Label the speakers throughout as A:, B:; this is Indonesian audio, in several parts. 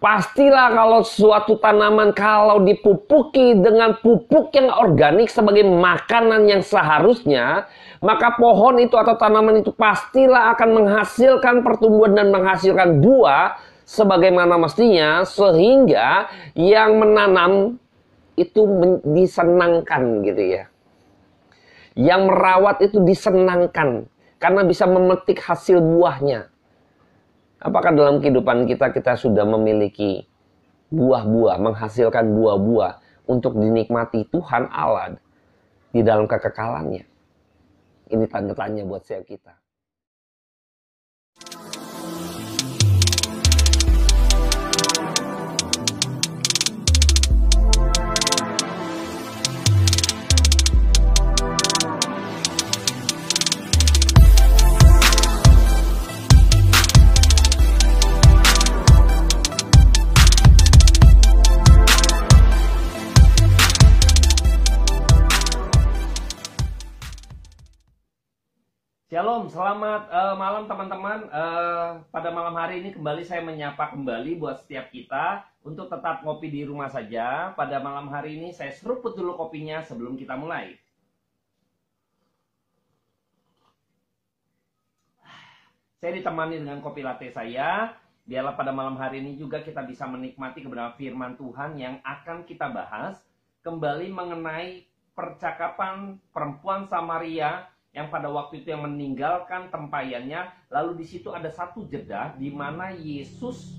A: Pastilah kalau suatu tanaman kalau dipupuki dengan pupuk yang organik sebagai makanan yang seharusnya, maka pohon itu atau tanaman itu pastilah akan menghasilkan pertumbuhan dan menghasilkan buah sebagaimana mestinya, sehingga yang menanam itu disenangkan gitu ya. Yang merawat itu disenangkan karena bisa memetik hasil buahnya. Apakah dalam kehidupan kita sudah memiliki buah-buah, menghasilkan buah-buah untuk dinikmati Tuhan Allah di dalam kekekalannya? Ini tanda tanya buat setiap kita. Shalom, selamat malam teman-teman. Pada malam hari ini kembali saya menyapa kembali buat setiap kita untuk tetap ngopi di rumah saja. Pada malam hari ini saya seruput dulu kopinya sebelum kita mulai. Saya ditemani dengan kopi latte saya. Biarlah pada malam hari ini juga kita bisa menikmati kebenaran firman Tuhan yang akan kita bahas. Kembali mengenai percakapan perempuan Samaria yang pada waktu itu yang meninggalkan tempayannya, lalu di situ ada satu jeda di mana Yesus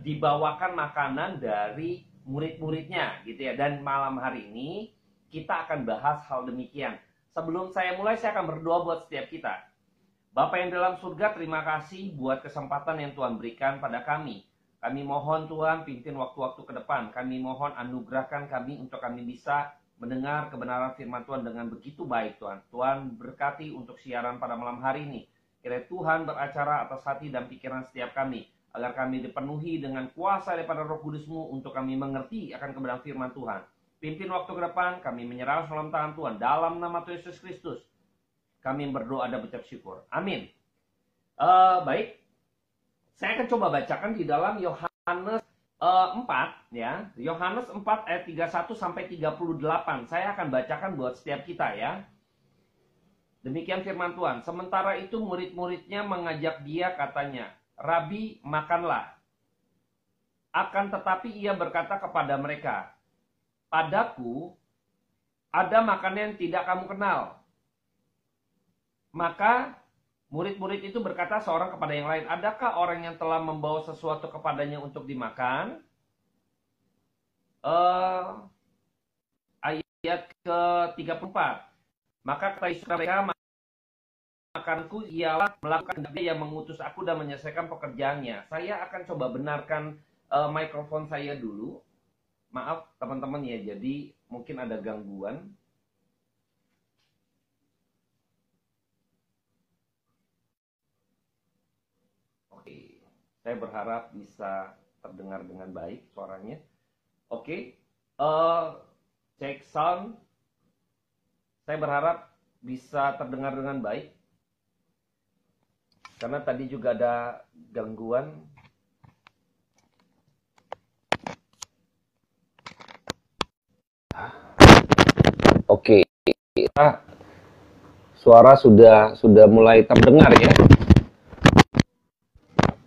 A: dibawakan makanan dari murid-muridnya, gitu ya. Dan malam hari ini kita akan bahas hal demikian. Sebelum saya mulai, saya akan berdoa buat setiap kita. Bapa yang dalam surga, terima kasih buat kesempatan yang Tuhan berikan pada kami. Kami mohon Tuhan pimpin waktu-waktu ke depan. Kami mohon anugerahkan kami untuk kami bisa mendengar kebenaran firman Tuhan dengan begitu baik Tuhan. Tuhan berkati untuk siaran pada malam hari ini. Kiranya Tuhan beracara atas hati dan pikiran setiap kami. Agar kami dipenuhi dengan kuasa daripada Roh Kudus-Mu untuk kami mengerti akan kebenaran firman Tuhan. Pimpin waktu ke depan, kami menyerah dalam tangan Tuhan. Dalam nama Tuhan Yesus Kristus, kami berdoa dan berucap syukur. Amin. Baik, saya akan coba bacakan di dalam Yohanes 4 ya, Yohanes 4 ayat 31 sampai 38. Saya akan bacakan buat setiap kita ya. Demikian firman Tuhan. Sementara itu murid-muridnya mengajak dia, katanya, "Rabi, makanlah." Akan tetapi ia berkata kepada mereka, "Padaku ada makanan yang tidak kamu kenal." Maka murid-murid itu berkata seorang kepada yang lain, "Adakah orang yang telah membawa sesuatu kepadanya untuk dimakan?" Ayat ke-34. Maka kata Yesus mereka, "Makanku ialah melakukan Dia yang mengutus aku dan menyelesaikan pekerjaannya." Saya akan coba benarkan mikrofon saya dulu. Maaf teman-teman ya, jadi mungkin ada gangguan. Saya berharap bisa terdengar dengan baik suaranya. Oke. Cek sound. Saya berharap bisa terdengar dengan baik. Karena tadi juga ada gangguan. Oke. Suara sudah mulai terdengar ya.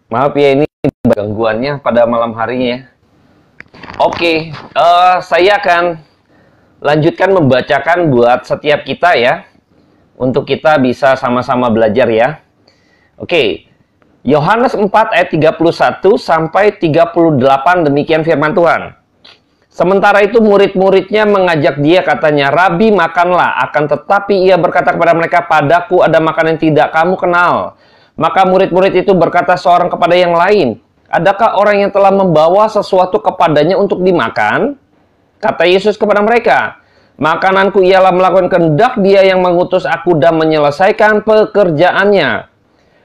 A: Maaf ya, ini gangguannya pada malam harinya ya. Oke, saya akan lanjutkan membacakan buat setiap kita ya. Untuk kita bisa sama-sama belajar ya. Oke, Yohanes 4 ayat 31 sampai 38, demikian firman Tuhan. Sementara itu murid-muridnya mengajak dia, katanya, "Rabi, makanlah." Akan tetapi ia berkata kepada mereka, "Padaku ada makanan yang tidak kamu kenal." Maka murid-murid itu berkata seorang kepada yang lain, "Adakah orang yang telah membawa sesuatu kepadanya untuk dimakan?" Kata Yesus kepada mereka, "Makananku ialah melakukan kehendak Dia yang mengutus aku dan menyelesaikan pekerjaannya.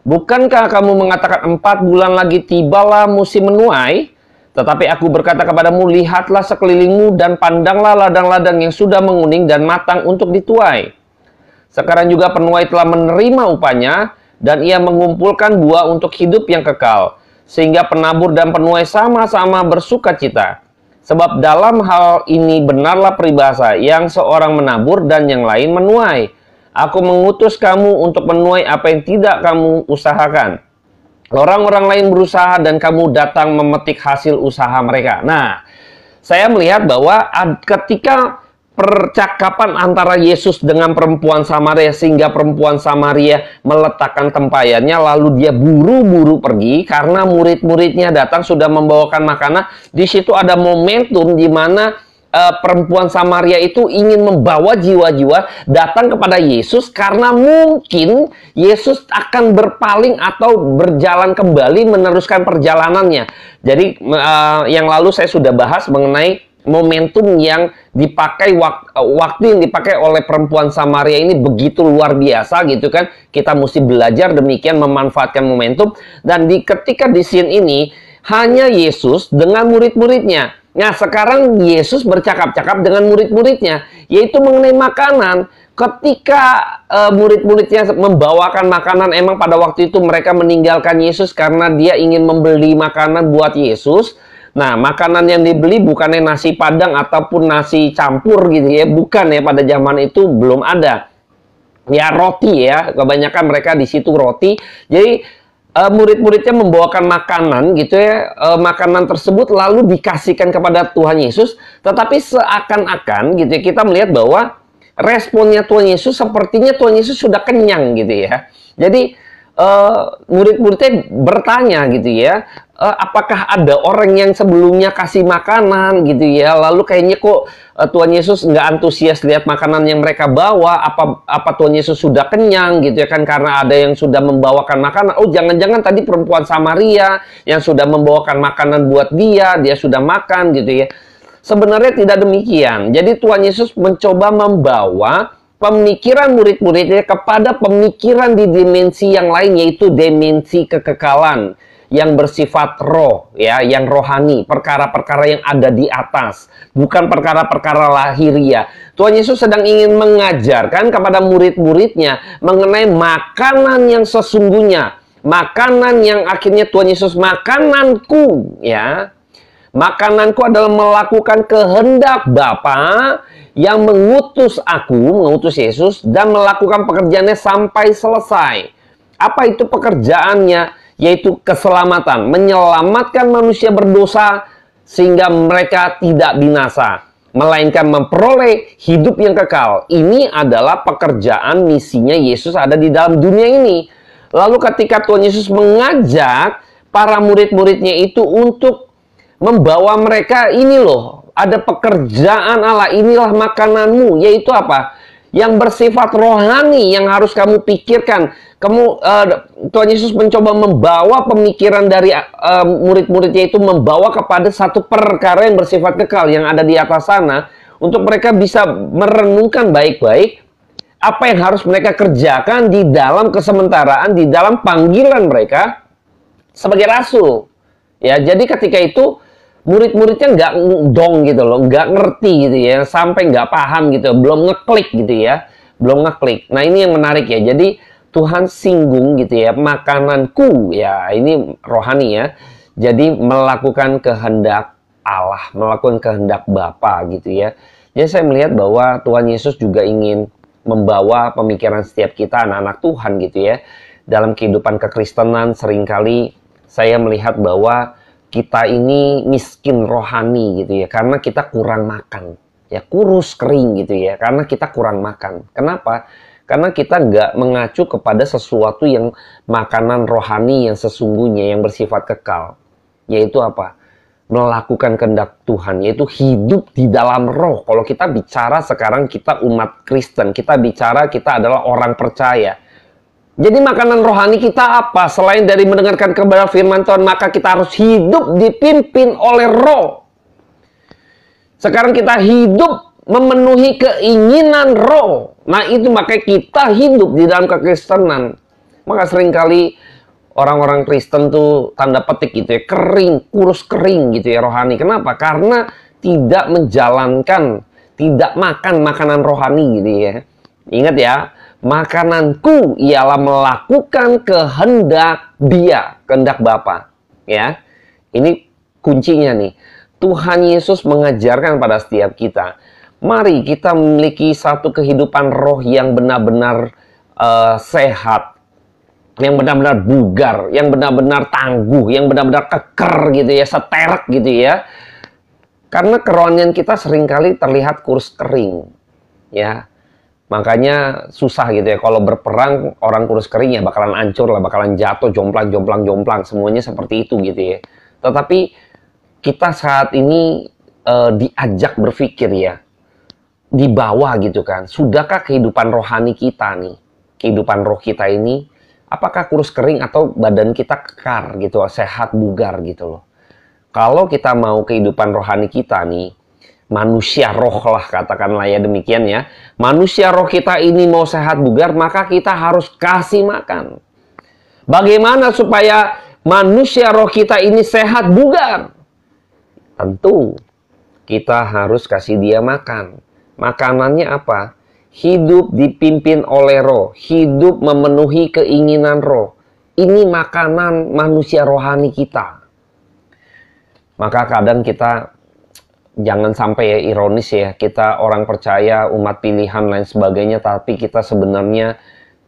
A: Bukankah kamu mengatakan 4 bulan lagi tibalah musim menuai? Tetapi aku berkata kepadamu, lihatlah sekelilingmu dan pandanglah ladang-ladang yang sudah menguning dan matang untuk dituai. Sekarang juga penuai telah menerima upahnya, dan ia mengumpulkan buah untuk hidup yang kekal.
B: sehingga penabur dan penuai sama-sama bersuka cita. Sebab dalam hal ini benarlah peribahasa, yang seorang menabur dan yang lain menuai. Aku mengutus kamu untuk menuai apa yang tidak kamu usahakan. Orang-orang lain berusaha dan kamu datang memetik hasil usaha mereka. Nah, saya melihat bahwa ketika percakapan antara Yesus dengan perempuan Samaria, sehingga perempuan Samaria meletakkan tempayannya, lalu dia buru-buru pergi karena murid-muridnya datang sudah membawakan makanan. Di situ ada momentum di mana perempuan Samaria itu ingin membawa jiwa-jiwa datang kepada Yesus, karena mungkin Yesus akan berpaling atau berjalan kembali meneruskan perjalanannya. Jadi yang lalu saya sudah bahas mengenai momentum yang dipakai, waktu yang dipakai oleh perempuan Samaria ini begitu luar biasa gitu kan. Kita mesti belajar demikian memanfaatkan momentum. Dan ketika di scene ini hanya Yesus dengan murid-muridnya. Nah, sekarang Yesus bercakap-cakap dengan murid-muridnya, yaitu mengenai makanan. Ketika murid-muridnya membawakan makanan, emang pada waktu itu mereka meninggalkan Yesus karena dia ingin membeli makanan buat Yesus. Nah, makanan yang dibeli bukannya nasi padang ataupun nasi campur gitu ya. Bukan ya, pada zaman itu belum ada. Ya, roti ya. Kebanyakan mereka di situ roti. Jadi, murid-muridnya membawakan makanan gitu ya. Makanan tersebut lalu dikasihkan kepada Tuhan Yesus. Tetapi seakan-akan gitu ya, kita melihat bahwa responnya Tuhan Yesus sepertinya Tuhan Yesus sudah kenyang gitu ya. Jadi, murid-muridnya bertanya gitu ya, apakah ada orang yang sebelumnya kasih makanan gitu ya, lalu kayaknya kok Tuhan Yesus nggak antusias lihat makanan yang mereka bawa, apa Tuhan Yesus sudah kenyang gitu ya kan, karena ada yang sudah membawakan makanan. Oh, jangan-jangan tadi perempuan Samaria yang sudah membawakan makanan buat dia sudah makan gitu ya. Sebenarnya tidak demikian. Jadi Tuhan Yesus mencoba membawa pemikiran murid-muridnya kepada pemikiran di dimensi yang lain, yaitu dimensi kekekalan yang bersifat roh, ya, yang rohani, perkara-perkara yang ada di atas, bukan perkara-perkara lahiriah. Tuhan Yesus sedang ingin mengajarkan kepada murid-muridnya mengenai makanan yang sesungguhnya, makanan yang akhirnya Tuhan Yesus, makananku, ya, makananku adalah melakukan kehendak Bapa yang mengutus aku, mengutus Yesus, dan melakukan pekerjaannya sampai selesai. Apa itu pekerjaannya? Yaitu keselamatan, menyelamatkan manusia berdosa sehingga mereka tidak binasa, melainkan memperoleh hidup yang kekal. Ini adalah pekerjaan misinya Yesus ada di dalam dunia ini. Lalu ketika Tuhan Yesus mengajak para murid-muridnya itu untuk membawa mereka, ini loh, ada pekerjaan Allah, inilah makananmu, yaitu apa? Yang bersifat rohani yang harus kamu pikirkan. Tuhan Yesus mencoba membawa pemikiran dari murid-muridnya itu, membawa kepada satu perkara yang bersifat kekal yang ada di atas sana, untuk mereka bisa merenungkan baik-baik apa yang harus mereka kerjakan di dalam kesementaraan, di dalam panggilan mereka sebagai rasul. Ya, jadi ketika itu murid-muridnya nggak dong gitu loh, nggak ngerti gitu ya, sampai nggak paham gitu, belum ngeklik gitu ya, belum ngeklik. Nah, ini yang menarik ya. Jadi Tuhan singgung gitu ya, makananku, ya ini rohani ya. Jadi melakukan kehendak Allah, melakukan kehendak Bapa gitu ya. Jadi saya melihat bahwa Tuhan Yesus juga ingin membawa pemikiran setiap kita, anak-anak Tuhan gitu ya. Dalam kehidupan kekristenan seringkali saya melihat bahwa kita ini miskin rohani gitu ya, karena kita kurang makan. Ya, kurus kering gitu ya, karena kita kurang makan. Kenapa? Karena kita nggak mengacu kepada sesuatu yang makanan rohani yang sesungguhnya, yang bersifat kekal. Yaitu apa? Melakukan kehendak Tuhan, yaitu hidup di dalam roh. Kalau kita bicara sekarang, kita umat Kristen, kita bicara kita adalah orang percaya. Jadi makanan rohani kita apa? Selain dari mendengarkan kebenaran firman Tuhan, maka kita harus hidup dipimpin oleh roh. Sekarang kita hidup memenuhi keinginan roh. Nah, itu makanya kita hidup di dalam kekristenan. Maka seringkali orang-orang Kristen tuh tanda petik gitu ya, kering, kurus kering gitu ya rohani. Kenapa? Karena tidak menjalankan, tidak makan makanan rohani gitu ya. Ingat ya, makananku ialah melakukan kehendak Dia, kehendak Bapa. ya. Ini kuncinya nih. Tuhan Yesus mengajarkan pada setiap kita, mari kita memiliki satu kehidupan roh yang benar-benar sehat, yang benar-benar bugar, yang benar-benar tangguh, yang benar-benar keker gitu ya, seterek gitu ya. Karena kerohanian kita seringkali terlihat kurus kering, ya. Makanya susah gitu ya, kalau berperang orang kurus kering ya bakalan hancur lah, bakalan jatuh, jomplang, semuanya seperti itu gitu ya. Tetapi kita saat ini diajak berpikir ya, di bawah gitu kan, sudahkah kehidupan rohani kita nih, kehidupan roh kita ini, apakah kurus kering atau badan kita kekar gitu, sehat bugar gitu loh. Kalau kita mau kehidupan rohani kita nih, manusia roh lah katakanlah ya demikian ya, manusia roh kita ini mau sehat bugar, maka kita harus kasih makan. Bagaimana supaya manusia roh kita ini sehat bugar? Tentu kita harus kasih dia makan. Makanannya apa? Hidup dipimpin oleh roh, hidup memenuhi keinginan roh. Ini makanan manusia rohani kita. Maka kadang kita jangan sampai ya ironis ya, kita orang percaya, umat pilihan lain sebagainya, tapi kita sebenarnya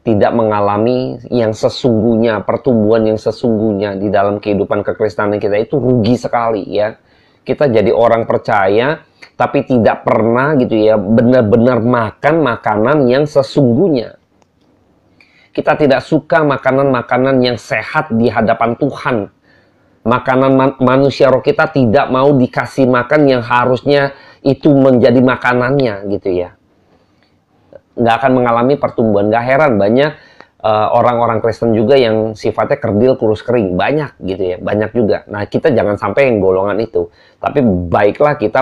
B: tidak mengalami yang sesungguhnya, pertumbuhan yang sesungguhnya di dalam kehidupan kekristenan kita. Itu rugi sekali ya. Kita jadi orang percaya, tapi tidak pernah gitu ya, benar-benar makan makanan yang sesungguhnya. Kita tidak suka makanan-makanan yang sehat di hadapan Tuhan. Makanan manusia roh kita tidak mau dikasih makan yang harusnya itu menjadi makanannya gitu ya. Nggak akan mengalami pertumbuhan. Nggak heran banyak orang-orang Kristen juga yang sifatnya kerdil, kurus kering. Banyak gitu ya, banyak juga. Nah kita jangan sampai yang golongan itu. Tapi baiklah kita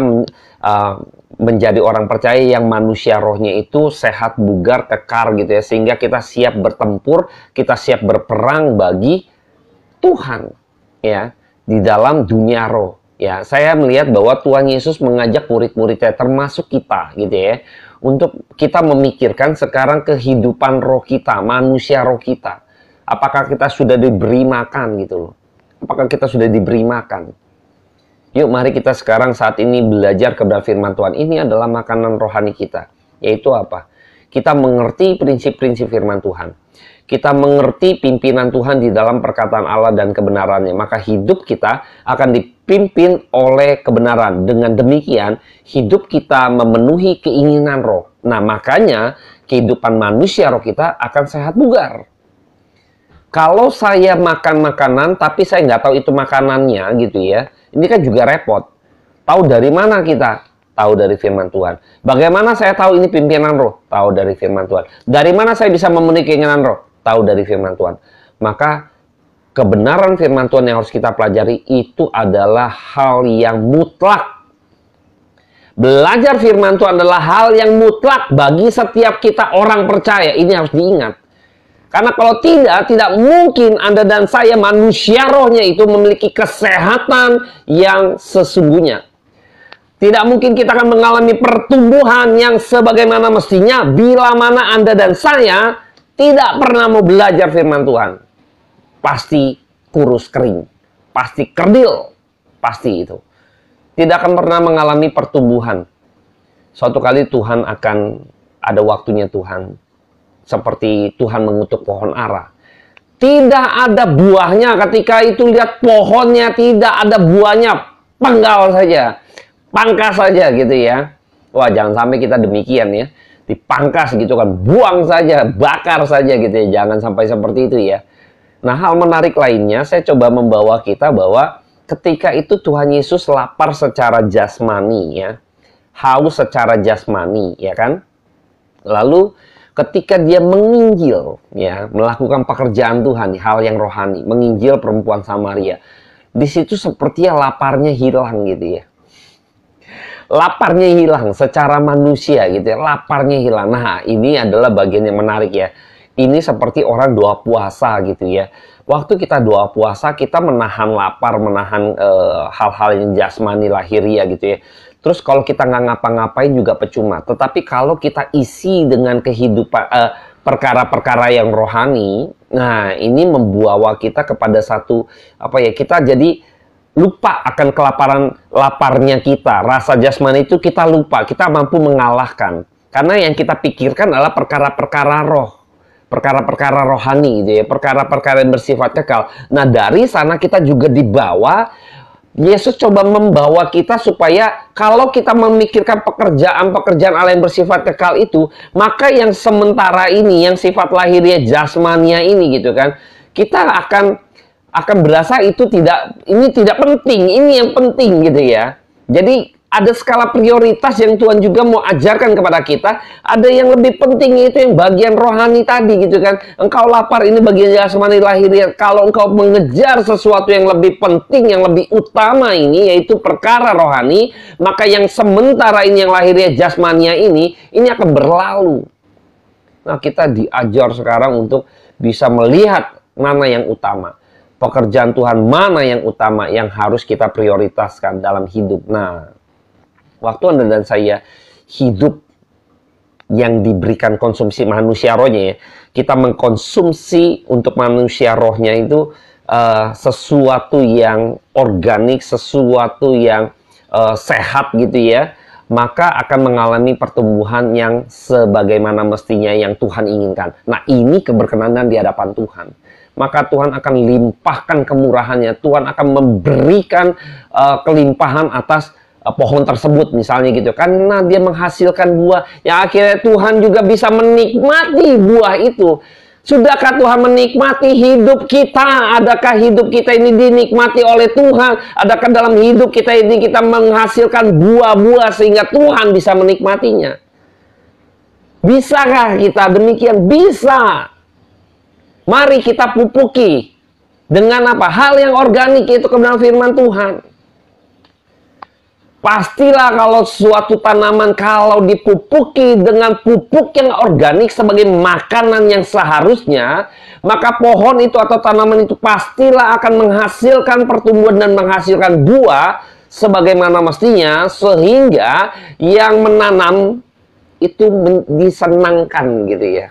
B: menjadi orang percaya yang manusia rohnya itu sehat, bugar, kekar gitu ya. Sehingga kita siap bertempur, kita siap berperang bagi Tuhan ya, di dalam dunia roh. Ya, saya melihat bahwa Tuhan Yesus mengajak murid-muridnya termasuk kita gitu ya, untuk kita memikirkan sekarang kehidupan roh kita, manusia roh kita. Apakah kita sudah diberi makan gitu loh? Apakah kita sudah diberi makan? Yuk mari kita sekarang saat ini belajar kebenaran firman Tuhan. Ini adalah makanan rohani kita. Yaitu apa? Kita mengerti prinsip-prinsip firman Tuhan. Kita mengerti pimpinan Tuhan di dalam perkataan Allah dan kebenarannya. Maka hidup kita akan dipimpin oleh kebenaran. Dengan demikian, hidup kita memenuhi keinginan roh. Nah, makanya kehidupan manusia roh kita akan sehat bugar. Kalau saya makan makanan, tapi saya nggak tahu itu makanannya gitu ya. Ini kan juga repot. Tahu dari mana kita? Tahu dari firman Tuhan. Bagaimana saya tahu ini pimpinan roh? Tahu dari firman Tuhan. Dari mana saya bisa memenuhi keinginan roh? Tahu dari firman Tuhan. Maka kebenaran firman Tuhan yang harus kita pelajari itu adalah hal yang mutlak. Belajar firman Tuhan adalah hal yang mutlak bagi setiap kita orang percaya. Ini harus diingat. Karena kalau tidak mungkin Anda dan saya manusia rohnya itu memiliki kesehatan yang sesungguhnya. Tidak mungkin kita akan mengalami pertumbuhan yang sebagaimana mestinya bila mana Anda dan saya tidak pernah mau belajar firman Tuhan. Pasti kurus kering, pasti kerdil, pasti itu. Tidak akan pernah mengalami pertumbuhan. Suatu kali Tuhan akan ada waktunya Tuhan. Seperti Tuhan mengutuk pohon ara. Tidak ada buahnya ketika itu lihat pohonnya tidak ada buahnya. Penggal saja. Pangkas saja gitu ya. Wah jangan sampai kita demikian ya. Dipangkas gitu kan. Buang saja. Bakar saja gitu ya. Jangan sampai seperti itu ya. Nah hal menarik lainnya saya coba membawa kita bahwa ketika itu Tuhan Yesus lapar secara jasmani ya. Haus secara jasmani ya kan. Lalu ketika dia menginjil ya, melakukan pekerjaan Tuhan, hal yang rohani, menginjil perempuan Samaria. Di situ sepertinya laparnya hilang gitu ya. Laparnya hilang secara manusia gitu ya, laparnya hilang. Nah, ini adalah bagian yang menarik ya. Ini seperti orang doa puasa gitu ya. Waktu kita doa puasa, kita menahan lapar, menahan hal-hal yang jasmani lahiriah gitu ya. Terus kalau kita nggak ngapa-ngapain juga percuma. Tetapi kalau kita isi dengan kehidupan, perkara-perkara yang rohani, nah ini membawa kita kepada satu kita jadi lupa akan laparnya kita, rasa jasmani itu kita lupa, kita mampu mengalahkan. Karena yang kita pikirkan adalah perkara-perkara roh, perkara-perkara rohani gitu ya, perkara-perkara yang bersifat kekal. Nah, dari sana kita juga dibawa, Yesus coba membawa kita supaya kalau kita memikirkan pekerjaan-pekerjaan Allah yang bersifat kekal itu, maka yang sementara ini, yang sifat lahiriah jasmania ini gitu kan, kita akan berasa itu tidak penting, ini yang penting gitu ya. Jadi ada skala prioritas yang Tuhan juga mau ajarkan kepada kita. Ada yang lebih penting, itu yang bagian rohani tadi gitu kan. Engkau lapar, ini bagian jasmani lahiriah. Kalau engkau mengejar sesuatu yang lebih penting, yang lebih utama ini, yaitu perkara rohani, maka yang sementara ini, yang lahiriah jasmania ini akan berlalu. Nah, kita diajar sekarang untuk bisa melihat mana yang utama. Pekerjaan Tuhan mana yang utama, yang harus kita prioritaskan dalam hidup. Nah, waktu Anda dan saya hidup yang diberikan konsumsi manusia rohnya ya, kita mengkonsumsi untuk manusia rohnya itu sesuatu yang organik, sesuatu yang sehat gitu ya, maka akan mengalami pertumbuhan yang sebagaimana mestinya yang Tuhan inginkan. Nah, ini keberkenanan di hadapan Tuhan. Maka Tuhan akan limpahkan kemurahannya, Tuhan akan memberikan kelimpahan atas pohon tersebut misalnya gitu, karena dia menghasilkan buah yang akhirnya Tuhan juga bisa menikmati buah itu. Sudahkah Tuhan menikmati hidup kita? Adakah hidup kita ini dinikmati oleh Tuhan? Adakah dalam hidup kita ini kita menghasilkan buah-buah sehingga Tuhan bisa menikmatinya? Bisakah kita demikian? Bisa. Mari kita pupuki dengan apa? Hal yang organik, itu kebenaran firman Tuhan. Pastilah kalau suatu tanaman kalau dipupuki dengan pupuk yang organik sebagai makanan yang seharusnya, maka pohon itu atau tanaman itu pastilah akan menghasilkan pertumbuhan dan menghasilkan buah sebagaimana mestinya, sehingga yang menanam itu disenangkan gitu ya.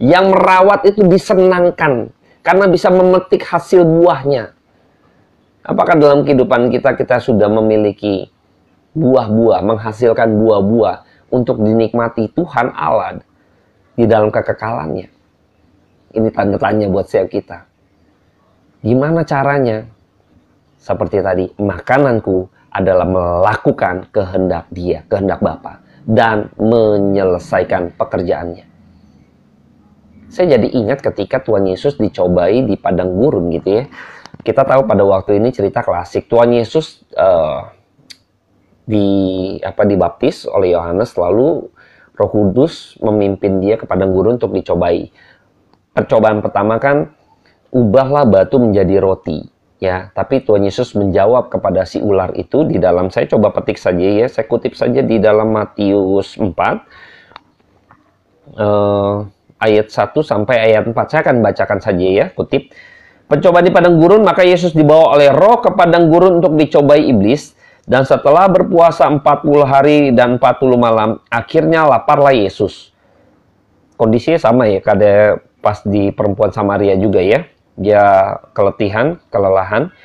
B: Yang merawat itu disenangkan karena bisa memetik hasil buahnya. Apakah dalam kehidupan kita sudah memiliki buah-buah, menghasilkan buah-buah untuk dinikmati Tuhan Allah di dalam kekekalannya? Ini tanda tanya buat setiap kita. Gimana caranya? Seperti tadi, makananku adalah melakukan kehendak Dia, kehendak Bapa, dan menyelesaikan pekerjaannya. Saya jadi ingat ketika Tuhan Yesus dicobai di padang gurun gitu ya. Kita tahu pada waktu ini cerita klasik. Tuhan Yesus dibaptis oleh Yohanes, lalu Roh Kudus memimpin dia ke padang gurun untuk dicobai. Percobaan pertama kan, ubahlah batu menjadi roti. Ya, tapi Tuhan Yesus menjawab kepada si ular itu di dalam, saya coba petik saja ya, saya kutip saja di dalam Matius 4 ayat 1 sampai ayat 4. Saya akan bacakan saja ya, kutip. Pencobaan di padang gurun, maka Yesus dibawa oleh Roh ke padang gurun untuk dicobai iblis, dan setelah berpuasa 40 hari dan 40 malam, akhirnya laparlah Yesus. Kondisinya sama ya, kayak pas di perempuan Samaria juga ya. Dia kelelahan,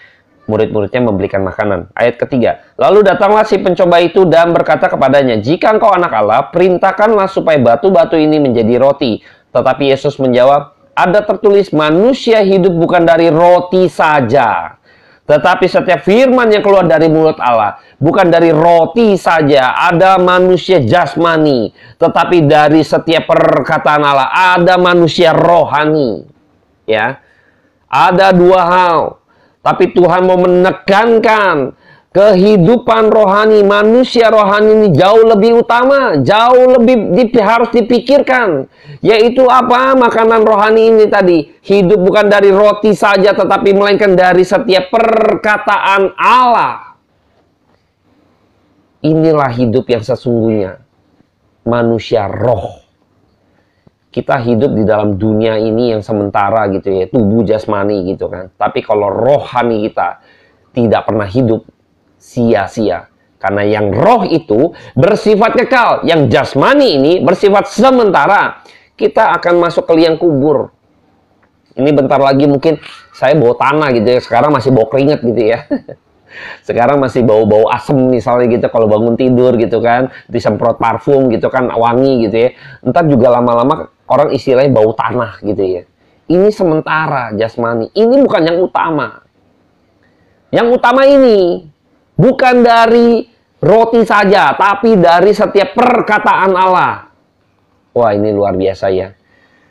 B: murid-muridnya memberikan makanan. Ayat ketiga, lalu datanglah si pencoba itu dan berkata kepadanya, jika engkau anak Allah, perintahkanlah supaya batu-batu ini menjadi roti. Tetapi Yesus menjawab, ada tertulis, manusia hidup bukan dari roti saja, tetapi setiap firman yang keluar dari mulut Allah. Bukan dari roti saja, ada manusia jasmani, tetapi dari setiap perkataan Allah ada manusia rohani. Ya, ada dua hal, tapi Tuhan mau menekankan kehidupan rohani, manusia rohani ini jauh lebih utama, jauh lebih harus dipikirkan. Yaitu apa? Makanan rohani ini tadi. Hidup bukan dari roti saja, tetapi melainkan dari setiap perkataan Allah. Inilah hidup yang sesungguhnya. Manusia roh. Kita hidup di dalam dunia ini yang sementara gitu ya. Tubuh jasmani gitu kan. Tapi kalau rohani kita tidak pernah hidup, sia-sia. Karena yang roh itu bersifat kekal, yang jasmani ini bersifat sementara. kita akan masuk ke liang kubur. Ini bentar lagi mungkin saya bawa tanah gitu ya. Sekarang masih bau keringet gitu ya. Sekarang masih bau-bau asem misalnya gitu. Kalau bangun tidur gitu kan. Disemprot parfum gitu kan. Wangi gitu ya. Ntar juga lama-lama orang istilahnya bau tanah gitu ya. Ini sementara jasmani. Ini bukan yang utama. Yang utama ini bukan dari roti saja. Tapi dari setiap perkataan Allah. Wah, ini luar biasa ya.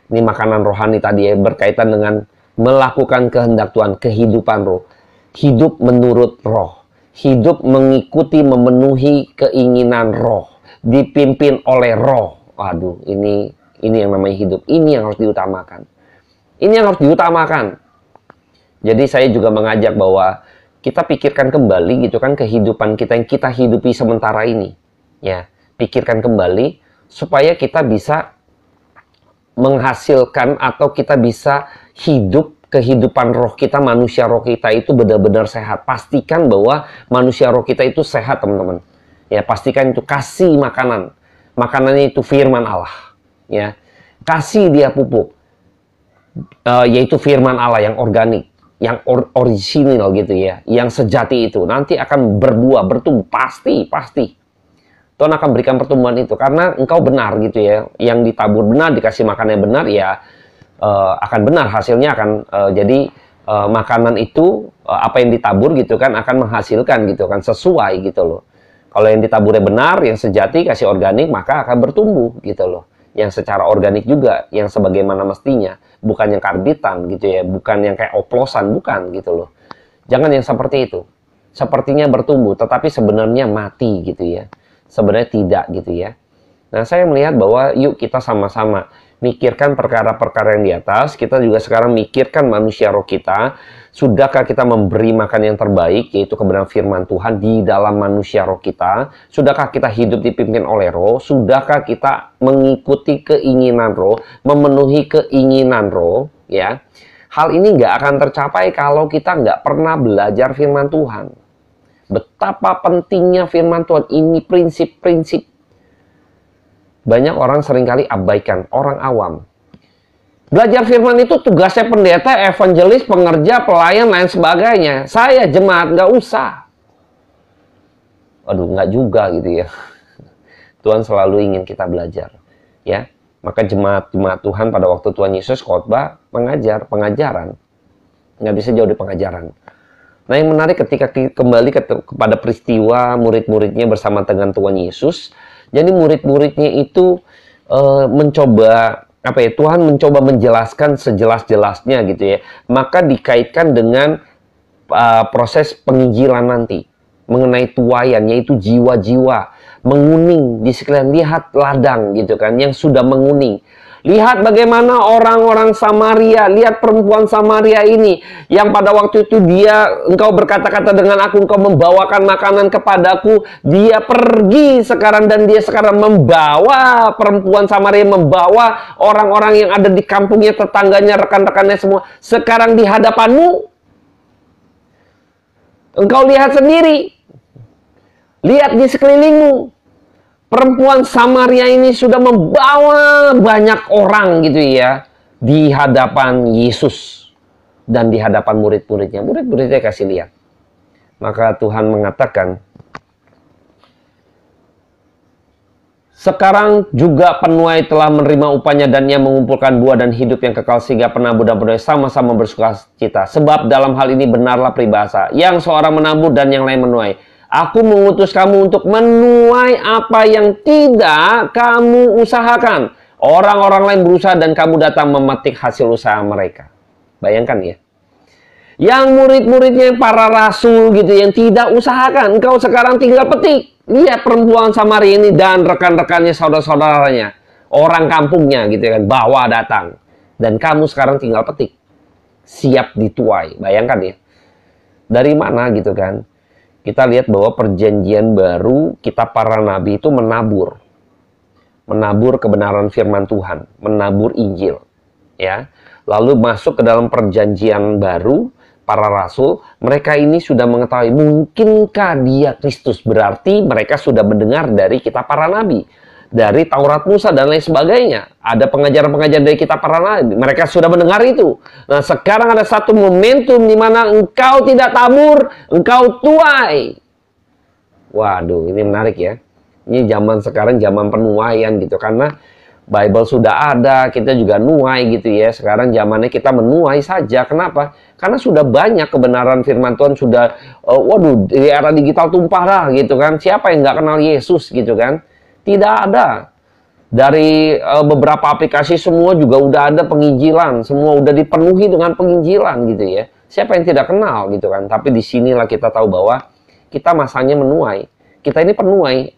B: Ini makanan rohani tadi ya, berkaitan dengan melakukan kehendak Tuhan, kehidupan roh. Hidup menurut roh. Hidup mengikuti, memenuhi keinginan roh. Dipimpin oleh roh. Waduh, ini yang namanya hidup. Ini yang harus diutamakan. Ini yang harus diutamakan. Jadi saya juga mengajak bahwa kita pikirkan kembali gitu kan kehidupan kita yang kita hidupi sementara ini. Ya, pikirkan kembali supaya kita bisa menghasilkan atau kita bisa hidup kehidupan roh kita, manusia roh kita itu benar-benar sehat. Pastikan bahwa manusia roh kita itu sehat, teman-teman. Ya, pastikan itu kasih makanan. Makanannya itu firman Allah. Ya, kasih dia pupuk. Yaitu firman Allah yang organik, yang original gitu ya, yang sejati itu. Nanti akan berbuah, bertumbuh, pasti. Tuhan akan berikan pertumbuhan itu karena engkau benar gitu ya. Yang ditabur benar, dikasih makan yang benar ya akan benar hasilnya akan jadi makanan itu apa yang ditabur gitu kan akan menghasilkan gitu kan sesuai gitu loh. Kalau yang ditaburnya benar, yang sejati, kasih organik maka akan bertumbuh gitu loh. Yang secara organik juga, yang sebagaimana mestinya, bukan yang karbitan gitu ya, bukan yang kayak oplosan, bukan gitu loh. Jangan yang seperti itu. Sepertinya bertumbuh tetapi sebenarnya mati gitu ya. Sebenarnya tidak gitu ya. Nah, saya melihat bahwa yuk kita sama-sama mikirkan perkara-perkara yang di atas. Kita juga sekarang mikirkan manusia roh kita. Sudahkah kita memberi makan yang terbaik, yaitu kebenaran firman Tuhan di dalam manusia roh kita? Sudahkah kita hidup dipimpin oleh roh? Sudahkah kita mengikuti keinginan roh, memenuhi keinginan roh? Ya, hal ini nggak akan tercapai kalau kita nggak pernah belajar firman Tuhan. Betapa pentingnya firman Tuhan ini, prinsip-prinsip. Banyak orang seringkali abaikan, orang awam. Belajar firman itu tugasnya pendeta, evangelis, pengerja, pelayan, lain sebagainya. Saya jemaat nggak usah. Waduh, nggak juga gitu ya. Tuhan selalu ingin kita belajar. Ya, maka jemaat Tuhan pada waktu Tuhan Yesus khotbah mengajar, pengajaran. Nggak bisa jauh dari pengajaran. Nah, yang menarik ketika kembali kepada peristiwa murid-muridnya bersama dengan Tuhan Yesus. Jadi murid-muridnya itu mencoba, Tuhan mencoba menjelaskan sejelas-jelasnya gitu ya. Maka dikaitkan dengan proses penginjilan nanti. Mengenai tuaian, yaitu jiwa-jiwa. Menguning di sekeliling, lihat ladang gitu kan, yang sudah menguning. Lihat bagaimana orang-orang Samaria, lihat perempuan Samaria ini, yang pada waktu itu engkau berkata-kata dengan aku, engkau membawakan makanan kepadaku, dia pergi sekarang dan dia sekarang membawa, perempuan Samaria membawa orang-orang yang ada di kampungnya, tetangganya, rekan-rekannya semua, sekarang di hadapanmu. Engkau lihat sendiri, lihat di sekelilingmu. Perempuan Samaria ini sudah membawa banyak orang gitu ya di hadapan Yesus dan di hadapan murid-muridnya. Murid-muridnya kasih lihat. Maka Tuhan mengatakan, sekarang juga penuai telah menerima upahnya dan ia mengumpulkan buah dan hidup yang kekal sehingga penabur dan penuai sama-sama bersuka cita. Sebab dalam hal ini benarlah peribahasa, yang seorang menabur dan yang lain menuai. Aku mengutus kamu untuk menuai apa yang tidak kamu usahakan. Orang-orang lain berusaha dan kamu datang memetik hasil usaha mereka. Bayangkan ya. Yang murid-muridnya para rasul gitu yang tidak usahakan. Engkau sekarang tinggal petik. Lihat perempuan Samaria ini dan rekan-rekannya, saudara-saudaranya. Orang kampungnya gitu kan. Bawa datang. Dan kamu sekarang tinggal petik. Siap dituai. Bayangkan ya. Dari mana gitu kan. Kita lihat bahwa perjanjian baru, kita para nabi itu menabur. Menabur kebenaran firman Tuhan. Menabur Injil. Ya. Lalu masuk ke dalam perjanjian baru, para rasul, mereka ini sudah mengetahui, mungkinkah dia Kristus? Berarti mereka sudah mendengar dari kita para nabi. dari Taurat Musa dan lain sebagainya. Ada pengajaran-pengajaran dari kitab para nabi. Mereka sudah mendengar itu. Nah, sekarang ada satu momentum di mana engkau tidak tabur, engkau tuai. Waduh, ini menarik ya. Ini zaman sekarang zaman penuaian gitu. Karena Bible sudah ada, kita juga nuai gitu ya. Sekarang zamannya kita menuai saja. Kenapa? Karena sudah banyak kebenaran firman Tuhan sudah, waduh, di era digital tumpah lah gitu kan. Siapa yang nggak kenal Yesus gitu kan? Tidak ada. Dari beberapa aplikasi semua juga udah ada penginjilan. Semua udah dipenuhi dengan penginjilan gitu ya. Siapa yang tidak kenal gitu kan? Tapi disinilah kita tahu bahwa kita masanya menuai. Kita ini penuai.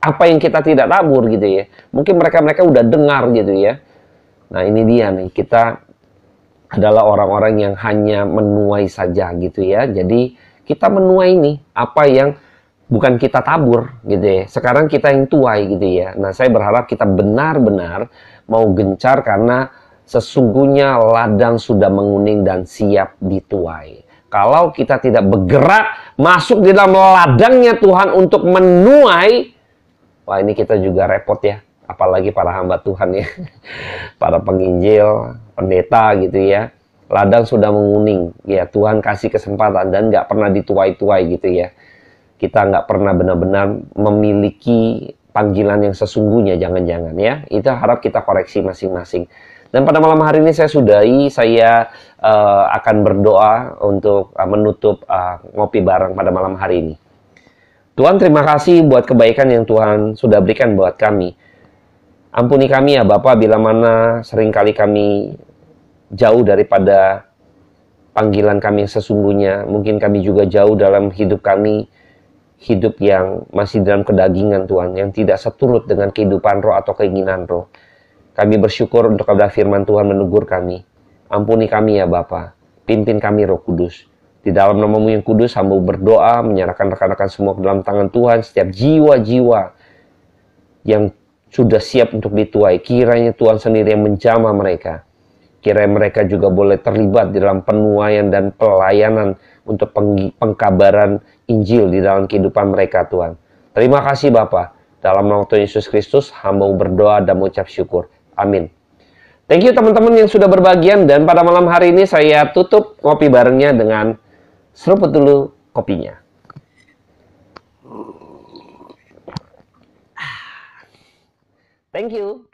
B: Apa yang kita tidak tabur gitu ya. Mungkin mereka-mereka udah dengar gitu ya. Nah ini dia nih. Kita adalah orang-orang yang hanya menuai saja gitu ya. Jadi kita menuai nih. Apa yang bukan kita tabur gitu ya. Sekarang kita yang tuai gitu ya. Nah saya berharap kita benar-benar mau gencar karena sesungguhnya ladang sudah menguning dan siap dituai. Kalau kita tidak bergerak masuk di dalam ladangnya Tuhan untuk menuai, wah ini kita juga repot ya. Apalagi para hamba Tuhan ya. Para penginjil, pendeta gitu ya. Ladang sudah menguning. Ya Tuhan kasih kesempatan dan nggak pernah dituai-tuai gitu ya. Kita nggak pernah benar-benar memiliki panggilan yang sesungguhnya. Jangan-jangan ya. Itu harap kita koreksi masing-masing. Dan pada malam hari ini saya sudahi, saya akan berdoa untuk menutup ngopi bareng pada malam hari ini. Tuhan terima kasih buat kebaikan yang Tuhan sudah berikan buat kami. Ampuni kami ya Bapa bila mana seringkali kami jauh daripada panggilan kami yang sesungguhnya. Mungkin kami juga jauh dalam hidup kami, hidup yang masih dalam kedagingan Tuhan, yang tidak seturut dengan kehidupan roh atau keinginan roh. Kami bersyukur untuk ada firman Tuhan menegur kami. Ampuni kami ya Bapa, pimpin kami Roh Kudus. Di dalam nama-Mu yang kudus, hamba berdoa, menyerahkan rekan-rekan semua ke dalam tangan Tuhan, setiap jiwa-jiwa yang sudah siap untuk dituai. Kiranya Tuhan sendiri yang menjamah mereka. Kiranya mereka juga boleh terlibat di dalam penuaian dan pelayanan untuk pengkabaran Injil di dalam kehidupan mereka Tuhan. Terima kasih Bapa. Dalam nama Tuhan Yesus Kristus, hamba berdoa dan mengucap syukur. Amin. Thank you teman-teman yang sudah berbagian. Dan pada malam hari ini saya tutup ngopi barengnya dengan seruput dulu kopinya. Thank you.